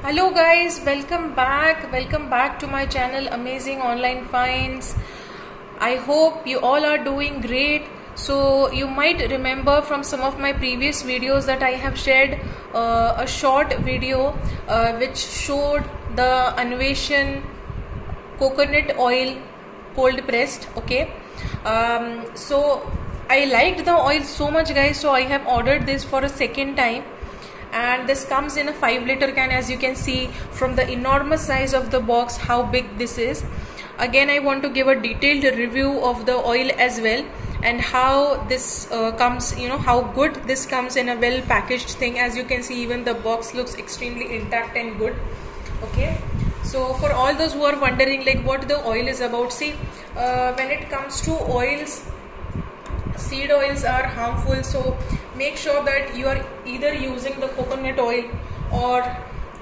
Hello guys, welcome back to my channel Amazing Online Finds. I hope you all are doing great. So you might remember from some of my previous videos that I have shared a short video which showed the Anveshan coconut oil cold pressed. Okay, so I liked the oil so much guys, so I have ordered this for a second time. And this comes in a 5-liter can, as you can see from the enormous size of the box how big this is. Again, I want to give a detailed review of the oil as well, and how this comes, how good this comes in a well packaged thing. As you can see, even the box looks extremely intact and good. Okay, so for all those who are wondering like what the oil is about, see, when it comes to oils, seed oils are harmful, so make sure that you are either using the coconut oil or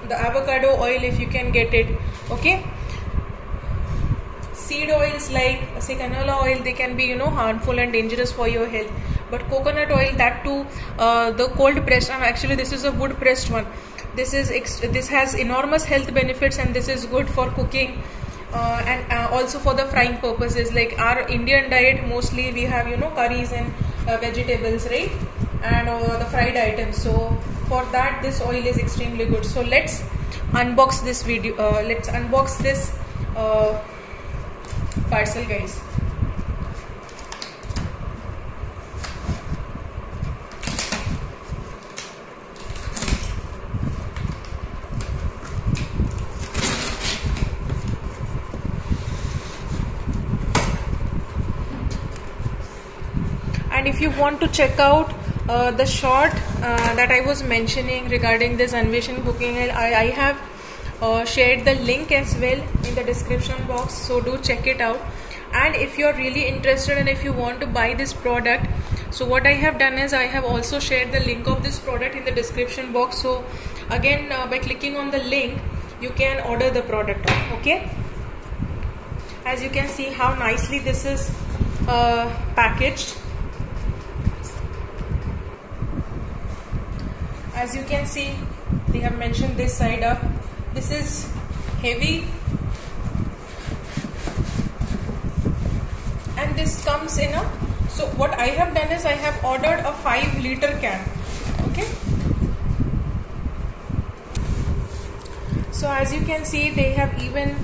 the avocado oil if you can get it. Okay, seed oils like say canola oil, they can be harmful and dangerous for your health, but coconut oil, that too the cold pressed, and actually this is a wood pressed one, this has enormous health benefits, and this is good for cooking and also for the frying purposes. Like our Indian diet, mostly we have curries and vegetables, right, and the fried items. So for that this oil is extremely good. So let's unbox this video. Let's unbox this parcel, guys. And if you want to check out the short that I was mentioning regarding this Anveshan cooking oil, I have shared the link as well in the description box, so do check it out. And if you're really interested and if you want to buy this product, so what I have done is I have also shared the link of this product in the description box. So again, by clicking on the link, you can order the product. Okay, as you can see how nicely this is packaged. As you can see, they have mentioned this side up. This is heavy, and this comes in a, so what I have done is I have ordered a 5-liter can. Okay, so as you can see, they have even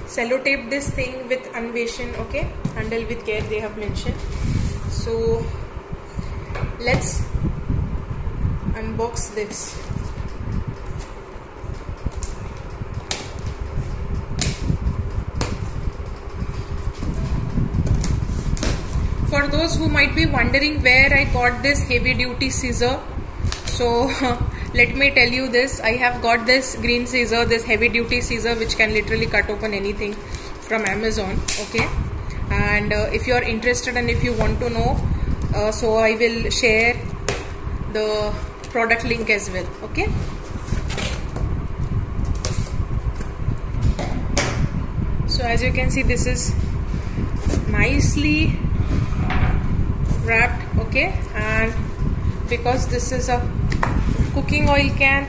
sellotaped this thing with Anveshan. Okay, handle with care, they have mentioned. So let's unbox this. For those who might be wondering where I got this heavy duty scissor, so let me tell you this. I have got this green scissor, this heavy duty scissor which can literally cut open anything, from Amazon. Okay, and if you are interested and if you want to know, so I will share the product link as well. Okay, so as you can see, this is nicely wrapped. Okay, and because this is a cooking oil can,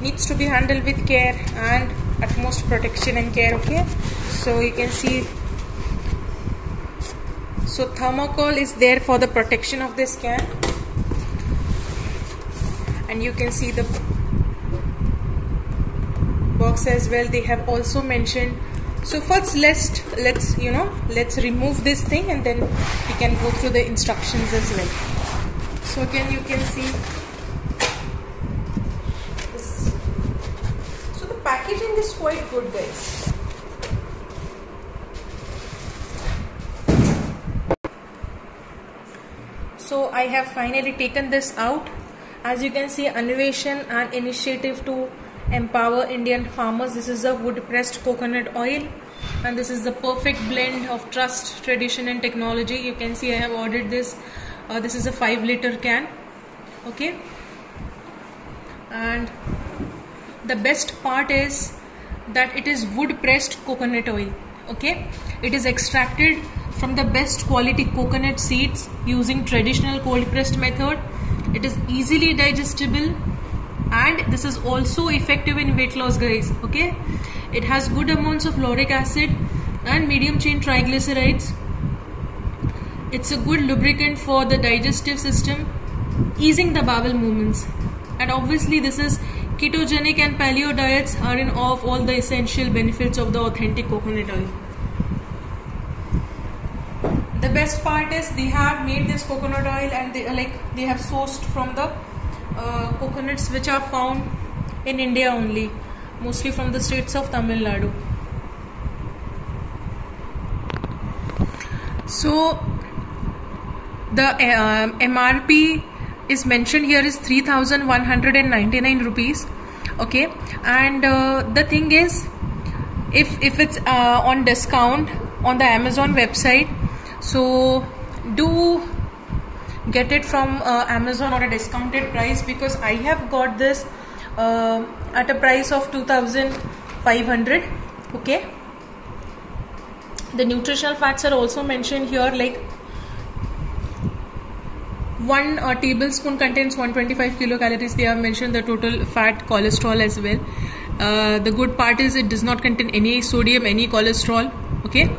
needs to be handled with care and utmost protection and care. Okay, so you can see, so thermocol is there for the protection of this can, and you can see the box as well. They have also mentioned. So first let's remove this thing, and then we can go through the instructions as well. So again, you can see this. So the packaging is quite good, guys. So I have finally taken this out. As you can see, Anveshan, an initiative to empower Indian farmers. This is a wood pressed coconut oil, and this is the perfect blend of trust, tradition and technology. You can see I have ordered this. This is a 5-liter can. Okay, and the best part is that it is wood pressed coconut oil. Okay, it is extracted from the best quality coconut seeds using traditional cold pressed method. It is easily digestible, and this is also effective in weight loss, guys. Okay, it has good amounts of lauric acid and medium chain triglycerides. It's a good lubricant for the digestive system, easing the bowel movements. And obviously this is ketogenic and paleo diets are in awe of all the essential benefits of the authentic coconut oil. The best part is they have made this coconut oil and they have sourced from the coconuts which are found in India only, mostly from the states of Tamil Nadu. So the MRP is mentioned here is 3,199 rupees. Okay, and the thing is, if it's on discount on the Amazon website, so do get it from Amazon on a discounted price, because I have got this at a price of 2,500. okay, the nutritional facts are also mentioned here, like 1 tablespoon contains 125 kilocalories. They have mentioned the total fat, cholesterol as well. The good part is it does not contain any sodium, any cholesterol. Okay,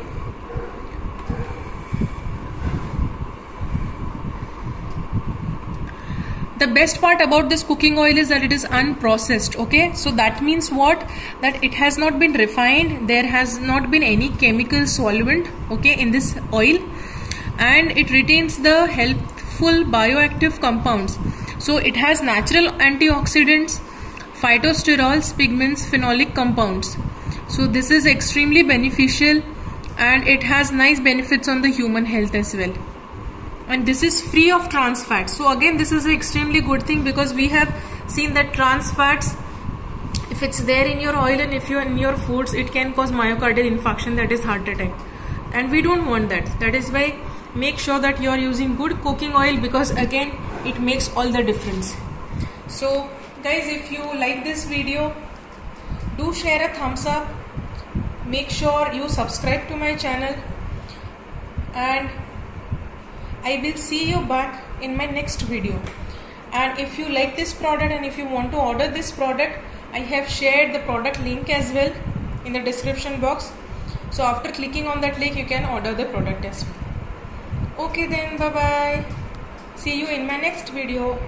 the best part about this cooking oil is that it is unprocessed. Okay, so that means what? That it has not been refined, there has not been any chemical solvent, okay, in this oil, and it retains the helpful bioactive compounds. So it has natural antioxidants, phytosterols, pigments, phenolic compounds. So this is extremely beneficial and it has nice benefits on the human health as well. And this is free of trans fats. So again, this is an extremely good thing, because we have seen that trans fats, if it's there in your oil and if you're in your foods, it can cause myocardial infarction, that is heart attack, and we don't want that. That is why make sure that you are using good cooking oil, because again it makes all the difference. So guys, if you like this video, do share a thumbs up, make sure you subscribe to my channel, and I will see you back in my next video. And if you like this product and if you want to order this product, I have shared the product link as well in the description box. So after clicking on that link, you can order the product as well. Okay then, bye bye. See you in my next video.